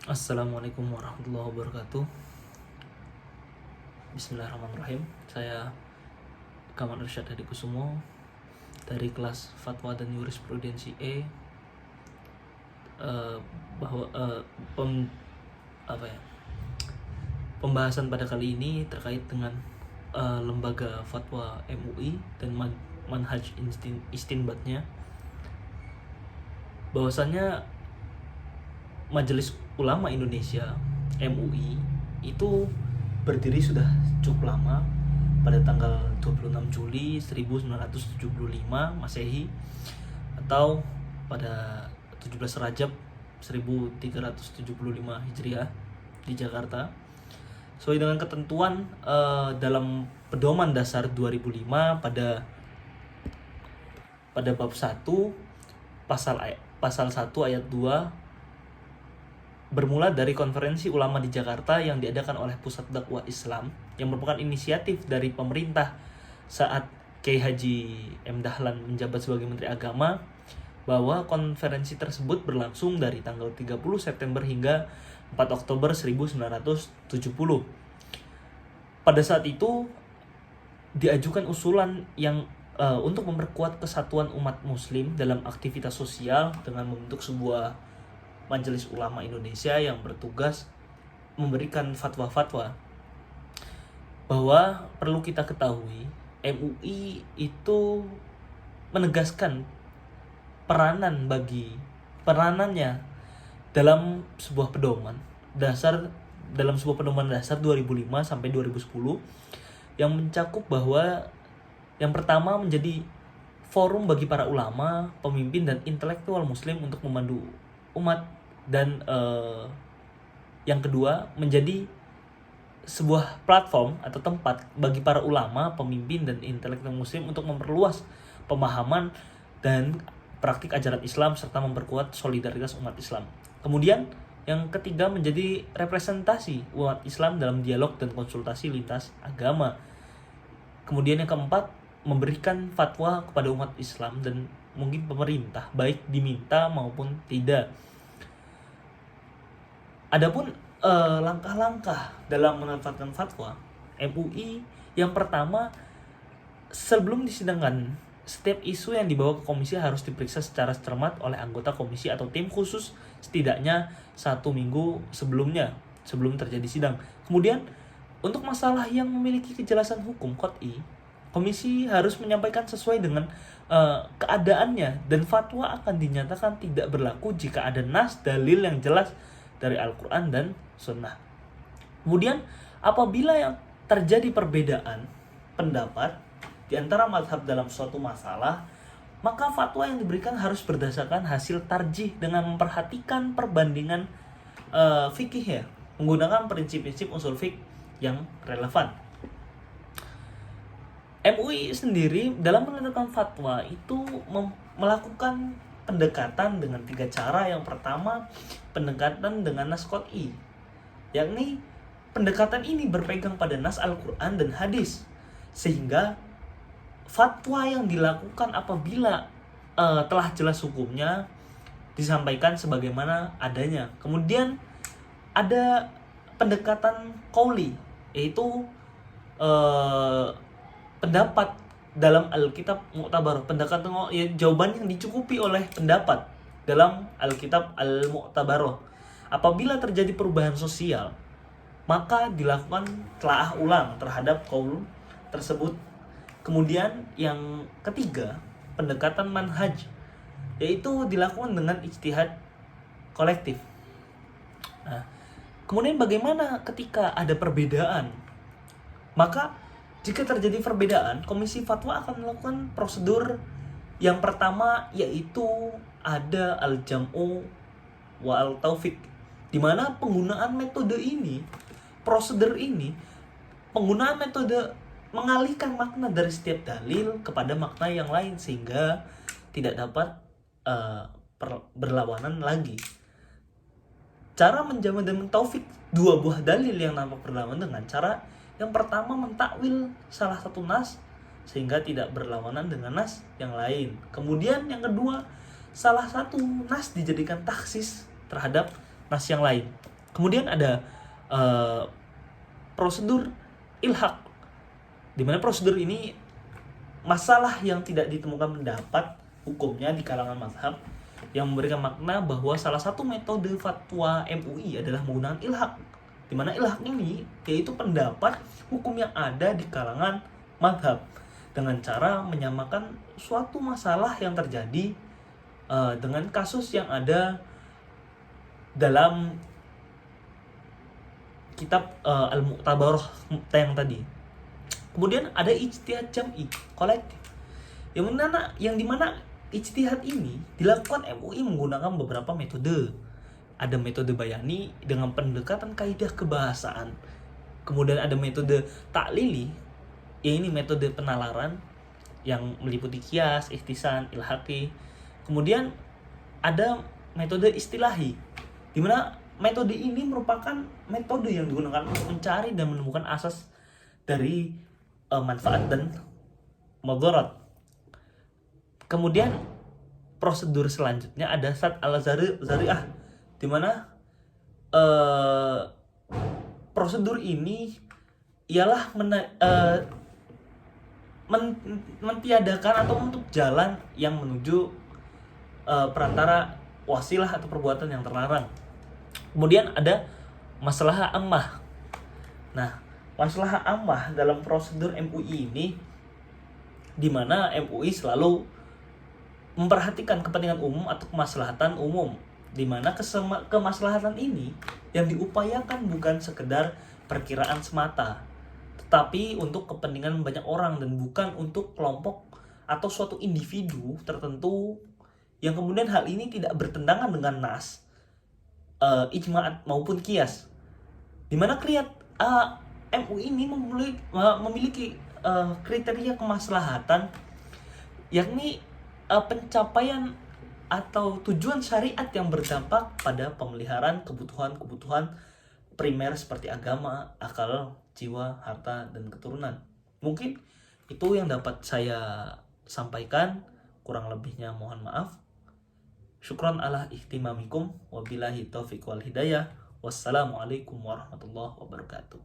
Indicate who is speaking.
Speaker 1: Assalamualaikum warahmatullahi wabarakatuh. Bismillahirrahmanirrahim. Saya Kamal Irsyad Hadi Kusumo dari kelas Fatwa dan Jurisprudensi E. Bahwa pembahasan pada kali ini terkait dengan lembaga fatwa MUI dan manhaj istinbatnya. Bahwasannya Majelis Ulama Indonesia MUI itu berdiri sudah cukup lama, pada tanggal 26 Juli 1975 Masehi atau pada 17 Rajab 1375 Hijriah di Jakarta. Sesuai dengan ketentuan dalam Pedoman Dasar 2005 pada bab 1 pasal 1 ayat 2 bermula dari konferensi ulama di Jakarta yang diadakan oleh Pusat Dakwah Islam yang merupakan inisiatif dari pemerintah saat Kiai Haji M. Dahlan menjabat sebagai Menteri Agama, bahwa konferensi tersebut berlangsung dari tanggal 30 September hingga 4 Oktober 1970. Pada saat itu diajukan usulan yang untuk memperkuat kesatuan umat muslim dalam aktivitas sosial dengan membentuk sebuah Majelis Ulama Indonesia yang bertugas memberikan fatwa-fatwa. Bahwa perlu kita ketahui, MUI itu menegaskan peranannya dalam sebuah pedoman dasar 2005 sampai 2010 yang mencakup bahwa yang pertama menjadi forum bagi para ulama, pemimpin dan intelektual muslim untuk memandu umat, dan yang kedua menjadi sebuah platform atau tempat bagi para ulama, pemimpin dan intelektual muslim untuk memperluas pemahaman dan praktik ajaran Islam serta memperkuat solidaritas umat Islam. Kemudian yang ketiga menjadi representasi umat Islam dalam dialog dan konsultasi lintas agama. Kemudian yang keempat memberikan fatwa kepada umat Islam dan mungkin pemerintah, baik diminta maupun tidak. Adapun langkah-langkah dalam menetapkan fatwa MUI, yang pertama, sebelum disidangkan, setiap isu yang dibawa ke komisi harus diperiksa secara cermat oleh anggota komisi atau tim khusus setidaknya 1 minggu sebelum terjadi sidang. Kemudian untuk masalah yang memiliki kejelasan hukum qot'i, komisi harus menyampaikan sesuai dengan keadaannya, dan fatwa akan dinyatakan tidak berlaku jika ada nas dalil yang jelas dari Al-Quran dan Sunnah. Kemudian apabila yang terjadi perbedaan pendapat di antara mazhab dalam suatu masalah, maka fatwa yang diberikan harus berdasarkan hasil tarjih dengan memperhatikan perbandingan fikih, ya, menggunakan prinsip-prinsip usul fikih yang relevan. MUI sendiri dalam menentukan fatwa itu melakukan pendekatan dengan 3 cara. Yang pertama, pendekatan dengan nas qot'i, yakni pendekatan ini berpegang pada nas Al-Quran dan hadis, sehingga fatwa yang dilakukan apabila telah jelas hukumnya disampaikan sebagaimana adanya. Kemudian ada pendekatan qauli, yaitu pendapat dalam Alkitab Mu'tabar. Pendekatan jawaban yang dicukupi oleh pendapat dalam Alkitab Al-Mu'tabaroh. Apabila terjadi perubahan sosial, maka dilakukan telaah ulang terhadap qaul tersebut. Kemudian yang ketiga, pendekatan manhaj, yaitu dilakukan dengan ijtihad kolektif. Nah, kemudian bagaimana ketika ada perbedaan? Maka jika terjadi perbedaan, komisi fatwa akan melakukan prosedur yang pertama, yaitu ada al-jam'u wa al-taufiq, di mana penggunaan metode ini, prosedur ini, penggunaan metode mengalihkan makna dari setiap dalil kepada makna yang lain sehingga tidak dapat berlawanan lagi. Cara menjamin dan mentaufik dua buah dalil yang nampak berlawanan dengan cara yang pertama mentakwil salah satu nas sehingga tidak berlawanan dengan nas yang lain. Kemudian yang kedua, salah satu nas dijadikan taksis terhadap nas yang lain. Kemudian ada eh, prosedur ilhaq, di mana prosedur ini masalah yang tidak ditemukan pendapat hukumnya di kalangan mazhab yang memberikan makna bahwa salah satu metode fatwa MUI adalah menggunakan ilhaq, di mana ilhaq ini yaitu pendapat hukum yang ada di kalangan mazhab dengan cara menyamakan suatu masalah yang terjadi dengan kasus yang ada dalam kitab Al-Mu'tabarah yang tadi. Kemudian ada ijtihad jam'i kolektif, yang dimana ijtihad ini dilakukan MUI menggunakan beberapa metode. Ada metode bayani dengan pendekatan kaidah kebahasaan. Kemudian ada metode taklili, ini metode penalaran yang meliputi kias, ihtisan, ilhaqi. Kemudian ada metode istilahi, di mana metode ini merupakan metode yang digunakan untuk mencari dan menemukan asas dari manfaat dan mudarat. Kemudian prosedur selanjutnya ada sad al-zari'ah, di mana prosedur ini ialah mentiadakan atau menutup jalan yang menuju perantara wasilah atau perbuatan yang terlarang. Kemudian ada masalah ammah. Nah, masalah ammah dalam prosedur MUI ini, di mana MUI selalu memperhatikan kepentingan umum atau kemaslahatan umum, di mana kemaslahatan ini yang diupayakan bukan sekedar perkiraan semata, tetapi untuk kepentingan banyak orang dan bukan untuk kelompok atau suatu individu tertentu, yang kemudian hal ini tidak bertentangan dengan nas, ijma' maupun qiyas. Di mana MUI ini memiliki kriteria kemaslahatan, yakni pencapaian atau tujuan syariat yang berdampak pada pemeliharaan kebutuhan-kebutuhan primer seperti agama, akal, jiwa, harta, dan keturunan. Mungkin itu yang dapat saya sampaikan, kurang lebihnya mohon maaf. Syukran ala ihtimamikum, wabillahi taufiq wal hidayah. Wassalamualaikum warahmatullahi wabarakatuh.